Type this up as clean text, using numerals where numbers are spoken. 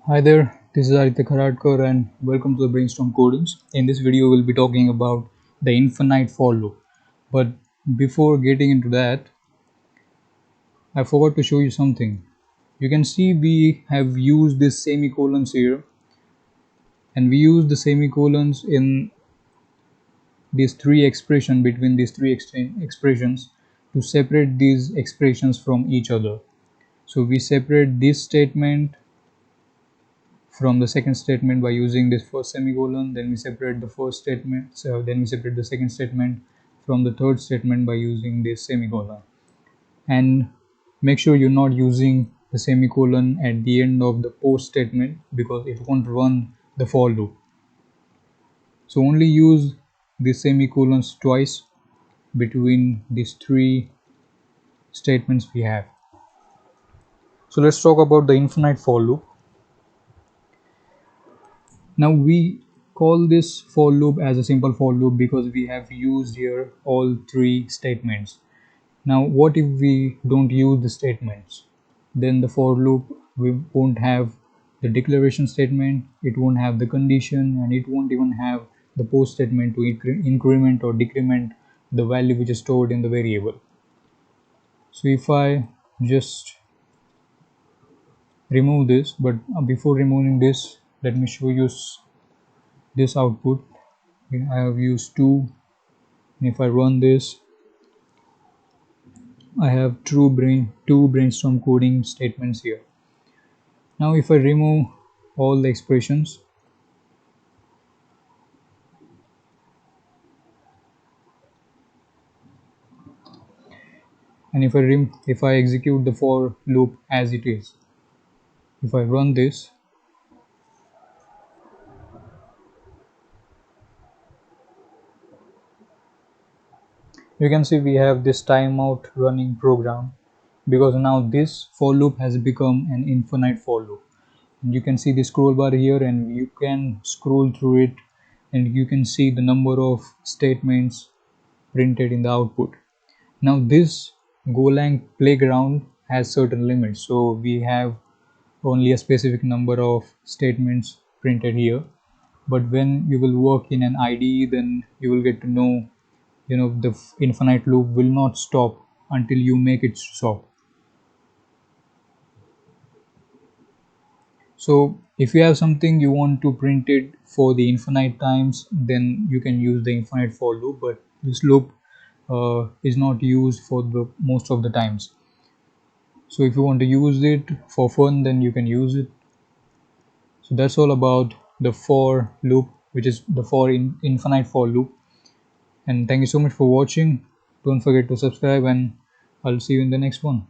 Hi there, this is Aditya Kharadkar and welcome to the Brainstorm Codings. In this video, we'll be talking about the infinite for loop. But before getting into that, I forgot to show you something. You can see we have used this semicolons here, and we use the semicolons in these three expressions between these three expressions to separate these expressions from each other. So we separate this statement from the second statement by using this first semicolon, then we separate the first statement, so then we separate the second statement from the third statement by using this semicolon. And make sure you're not using the semicolon at the end of the post statement because it won't run the for loop. So only use the semicolons twice between these three statements we have. So let's talk about the infinite for loop. Now we call this for loop as a simple for loop because we have used here all three statements. Now what if we don't use the statements? Then the for loop we won't have the declaration statement, it won't have the condition, and it won't even have the post statement to increment or decrement the value which is stored in the variable. So if I just remove this, but before removing this, let me show you this output. I have used 2, and if I run this, I have two brainstorm coding statements here. Now if I remove all the expressions, and if I execute the for loop as it is, if I run this, you can see we have this timeout running program because now this for loop has become an infinite for loop. And you can see the scroll bar here, and you can scroll through it, and you can see the number of statements printed in the output. Now this Golang playground has certain limits, so we have only a specific number of statements printed here. But when you will work in an IDE, then you will get to know, the infinite loop will not stop until you make it stop. So if you have something you want to print it for the infinite times, then you can use the infinite for loop, but this loop is not used for the most of the times. So if you want to use it for fun, then you can use it. So that's all about the for loop, which is the infinite for loop. And thank you so much for watching. Don't forget to subscribe, and I'll see you in the next one.